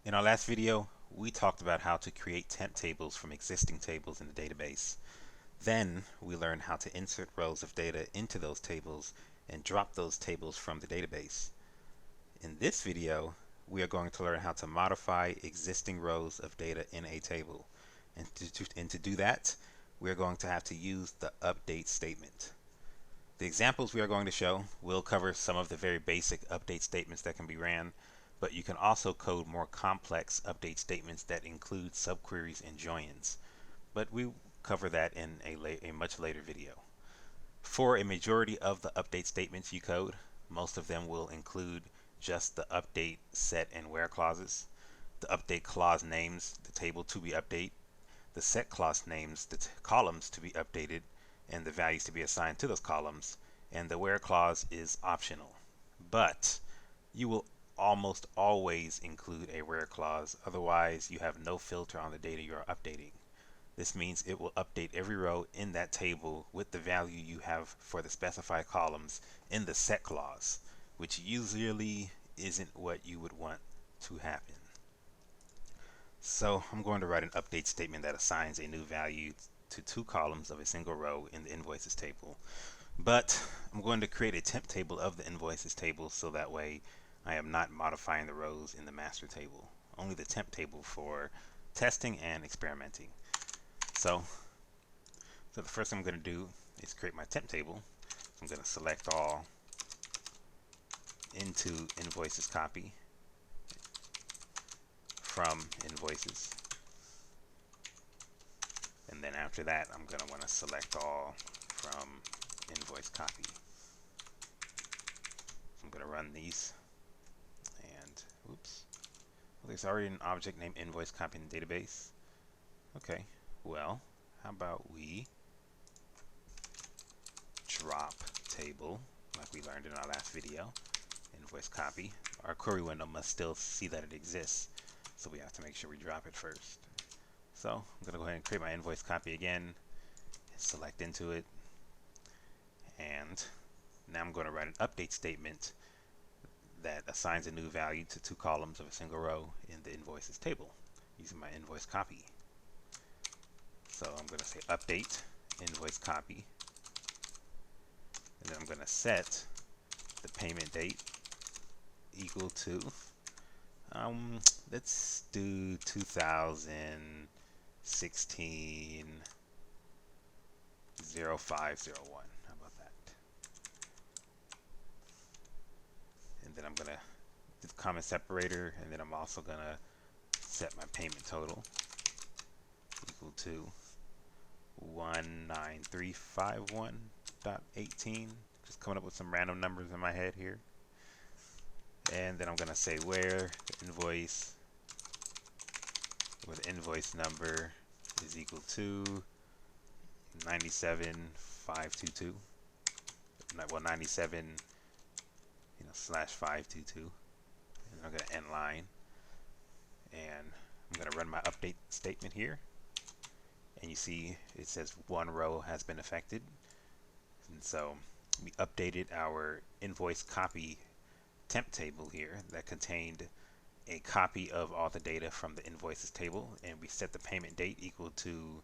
In our last video, we talked about how to create temp tables from existing tables in the database. Then we learned how to insert rows of data into those tables and drop those tables from the database. In this video, we are going to learn how to modify existing rows of data in a table. And to do that, we are going to have to use the update statement. The examples we are going to show will cover some of the very basic update statements that can be ran, but you can also code more complex update statements that include subqueries and joins. But we cover that in a much later video. For a majority of the update statements you code, most of them will include just the update, set, and where clauses. The update clause names the table to be updated. The set clause names the columns to be updated and the values to be assigned to those columns, and the where clause is optional. But you will almost always include a where clause, otherwise you have no filter on the data you are updating. This means it will update every row in that table with the value you have for the specified columns in the set clause, which usually isn't what you would want to happen. So I'm going to write an update statement that assigns a new value to two columns of a single row in the invoices table. But I'm going to create a temp table of the invoices table so that way I am not modifying the rows in the master table. Only the temp table for testing and experimenting. So the first thing I'm going to do is create my temp table. So I'm going to select all into invoices copy from invoices. And then after that, I'm going to want to select all from invoice copy. So I'm going to run these. And oops, well, there's already an object named invoice copy in the database. Okay, well, how about we drop table like we learned in our last video, invoice copy. Our query window must still see that it exists, so we have to make sure we drop it first. So I'm going to go ahead and create my invoice copy again, select into it, and now I'm going to write an update statement that assigns a new value to two columns of a single row in the invoices table using my invoice copy. So I'm going to say update invoice copy, and then I'm going to set the payment date equal to let's do 2016 0501. How about that? And then I'm going to do the comma separator, and then I'm also going to set my payment total equal to 19351.18. Just coming up with some random numbers in my head here. And then I'm going to say where the invoice number is equal to 97522. Well, 97 slash 522. And I'm going to end line. And I'm going to run my update statement here. And you see it says one row has been affected. And so we updated our invoice copy temp table here that contained a copy of all the data from the invoices table, and we set the payment date equal to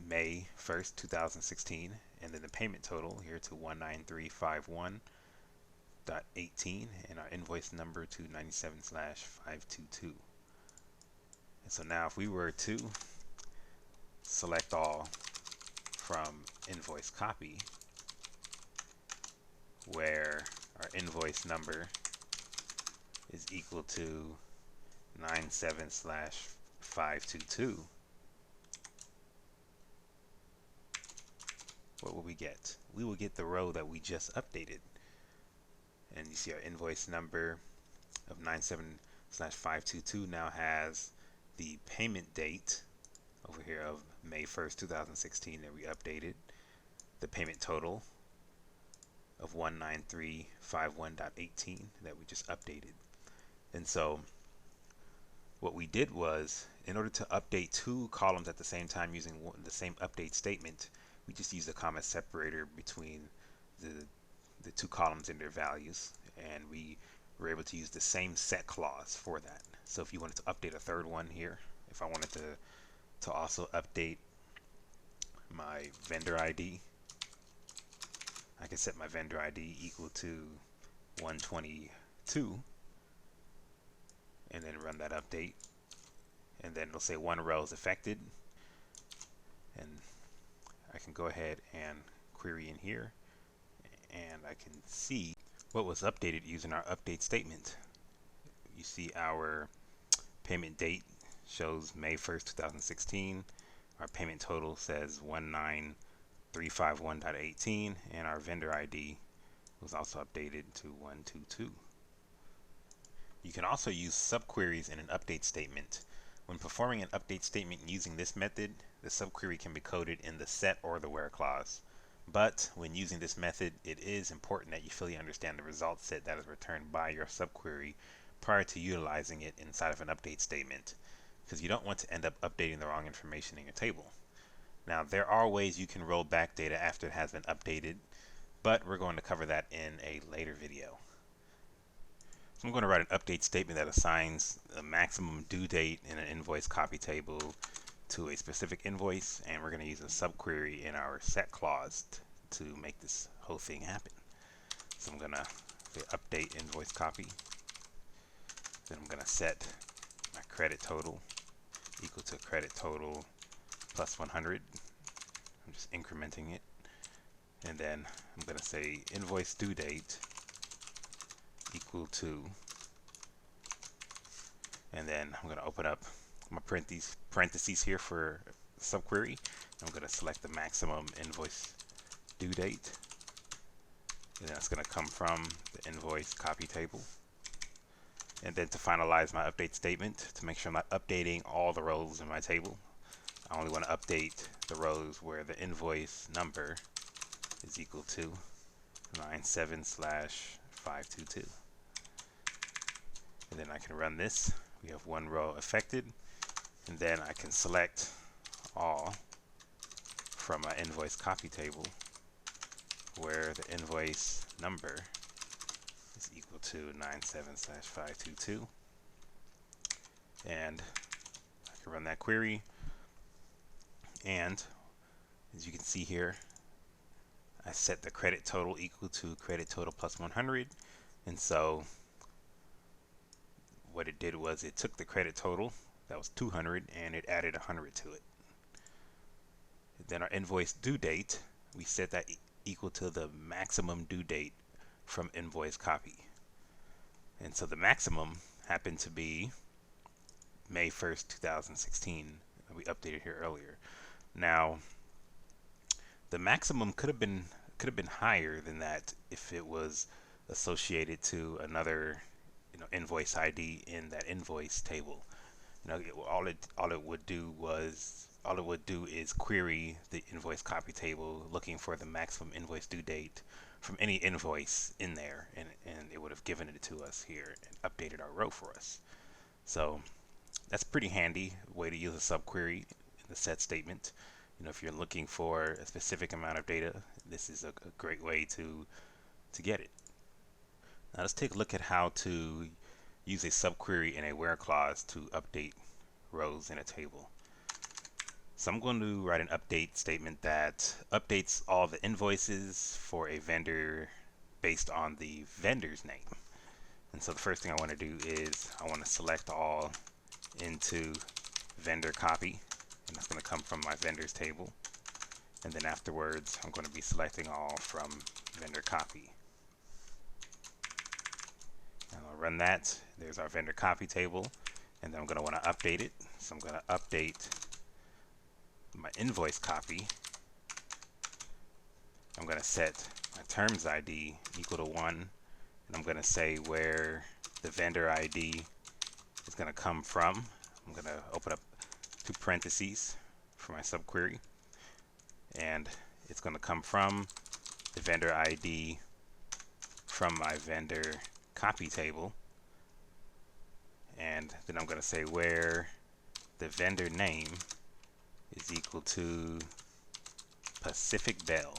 May 1st, 2016, and then the payment total here to 19351.18, and our invoice number to 97/522. And so now if we were to select all from invoice copy, where our invoice number is equal to 97/522, what will we get? We will get the row that we just updated. And you see our invoice number of 97/522 now has the payment date over here of May 1st, 2016 that we updated, the payment total of 19351.18 that we just updated. And so what we did was, in order to update two columns at the same time using the same update statement, we just used a comma separator between the two columns and their values, and we were able to use the same set clause for that. So if you wanted to update a third one here, if I wanted to also update my vendor ID, I can set my vendor ID equal to 122 and then run that update, and then it'll say one row is affected, and I can go ahead and query in here and I can see what was updated using our update statement. You see our payment date shows May 1st, 2016. Our payment total says 19351.18, and our vendor ID was also updated to 122. You can also use subqueries in an update statement. When performing an update statement using this method, the subquery can be coded in the set or the where clause. But when using this method, it is important that you fully understand the result set that is returned by your subquery prior to utilizing it inside of an update statement, because you don't want to end up updating the wrong information in your table. Now, there are ways you can roll back data after it has been updated, but we're going to cover that in a later video. So I'm going to write an update statement that assigns a maximum due date in an invoice copy table to a specific invoice, and we're going to use a subquery in our set clause to make this whole thing happen. So I'm going to say update invoice copy. Then I'm going to set my credit total equal to credit total plus 100. I'm just incrementing it. And then I'm going to say invoice due date equal to, and then I'm going to open up my parentheses here for subquery. I'm going to select the maximum invoice due date, and that's going to come from the invoice copy table. And then to finalize my update statement, to make sure I'm not updating all the rows in my table, I only want to update the rows where the invoice number is equal to 97/522. And then I can run this. We have one row affected, and then I can select all from my invoice copy table where the invoice number is equal to 97/522, and I can run that query. And as you can see here, I set the credit total equal to credit total plus 100, and so what it did was it took the credit total that was 200 and it added 100 to it. Then our invoice due date, we set that equal to the maximum due date from invoice copy, and so the maximum happened to be May 1st, 2016. We updated here earlier. Now, the maximum could have been higher than that if it was associated to another invoice ID in that invoice table. All it would do is query the invoice copy table looking for the maximum invoice due date from any invoice in there, and it would have given it to us here and updated our row for us. So that's a pretty handy way to use a subquery in the set statement. If you're looking for a specific amount of data, this is a great way to get it. Now let's take a look at how to use a subquery in a where clause to update rows in a table. So I'm going to write an update statement that updates all the invoices for a vendor based on the vendor's name. And so the first thing I want to do is I want to select all into vendor copy, and that's going to come from my vendors table. And then afterwards, I'm going to be selecting all from vendor copy. And I'll run that. There's our vendor copy table, and then I'm going to want to update it. So I'm going to update my invoice copy. I'm going to set my terms ID equal to 1, and I'm going to say where the vendor ID is going to come from. I'm going to open up two parentheses for my subquery, and it's going to come from the vendor ID from my vendor copy table, and then I'm going to say where the vendor name is equal to Pacific Bell.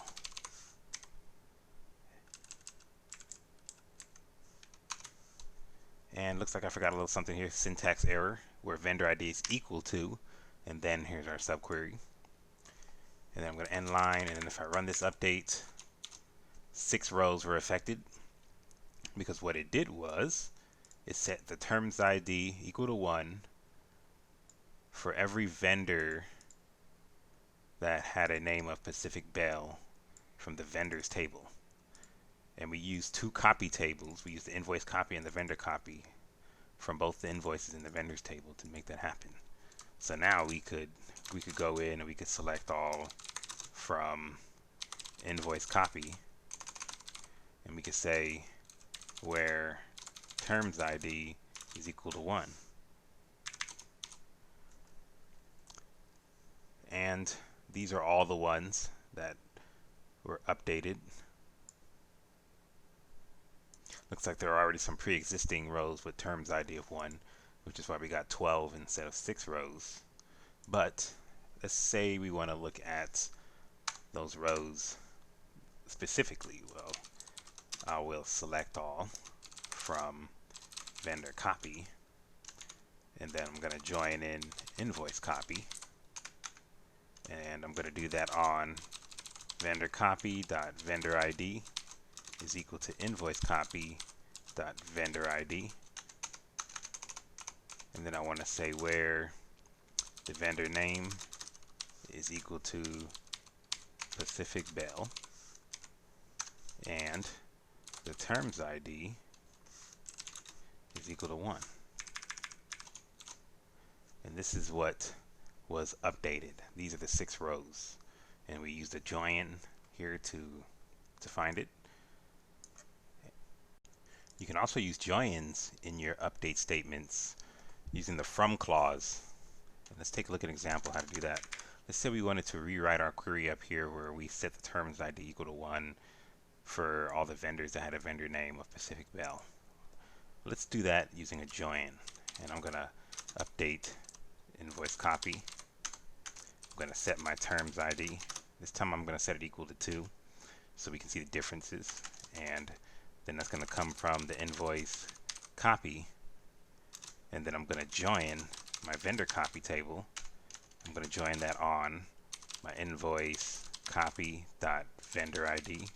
And looks like I forgot a little something here, syntax error, where vendor ID is equal to, and then here's our subquery. And then I'm going to end line, and then if I run this update, 6 rows were affected, because what it did was it set the terms ID equal to 1 for every vendor that had a name of Pacific Bell from the vendors table. And we used 2 copy tables. We used the invoice copy and the vendor copy from both the invoices and the vendors table to make that happen. So now we could go in and we could select all from invoice copy, and we could say where terms ID is equal to 1. And these are all the ones that were updated. Looks like there are already some pre-existing rows with terms ID of 1, which is why we got 12 instead of 6 rows. But let's say we want to look at those rows specifically. Well, I will select all from vendor copy, and then I'm going to join in invoice copy, and I'm going to do that on vendor copy dot vendor ID is equal to invoice copy dot vendor ID, and then I want to say where the vendor name is equal to Pacific Bell, and the terms ID is equal to 1. And this is what was updated. These are the 6 rows, and we used a join here to find it. You can also use joins in your update statements using the from clause. And let's take a look at an example how to do that. Let's say we wanted to rewrite our query up here where we set the terms ID equal to 1 for all the vendors that had a vendor name of Pacific Bell. Let's do that using a join. And I'm going to update invoice copy. I'm going to set my terms ID. This time I'm going to set it equal to 2 so we can see the differences. And then that's going to come from the invoice copy. And then I'm going to join my vendor copy table. I'm going to join that on my invoice copy dot vendor ID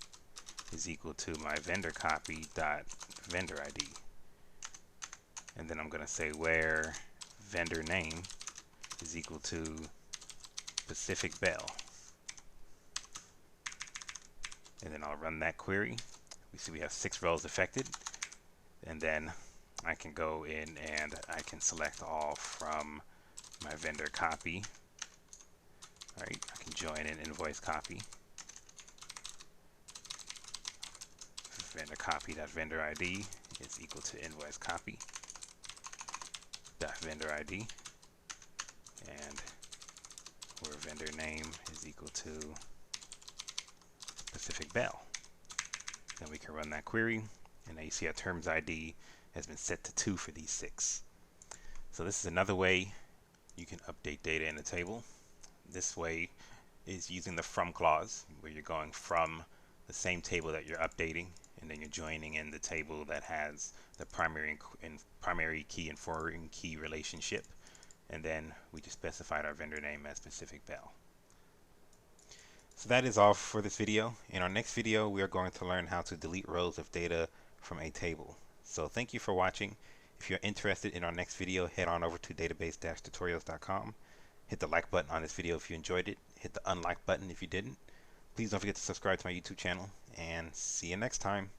is equal to my vendor copy dot vendor ID. And then I'm going to say where vendor name is equal to Pacific Bell. And then I'll run that query. We see we have 6 rows affected. And then I can go in and I can select all from my vendor copy. Alright, I can join in invoice copy. Vendor copy dot vendor ID is equal to invoice copy dot vendor ID, and where vendor name is equal to Pacific Bell. Then we can run that query, and now you see our terms ID has been set to 2 for these 6. So this is another way you can update data in a table. This way is using the from clause, where you're going from the same table that you're updating, and then you're joining in the table that has the primary key and foreign key relationship, and then we just specified our vendor name as Pacific Bell. So that is all for this video. In our next video, we are going to learn how to delete rows of data from a table. So thank you for watching. If you're interested in our next video, head on over to database-tutorials.com. Hit the like button on this video if you enjoyed it. Hit the unlike button if you didn't. Please don't forget to subscribe to my YouTube channel, and see you next time.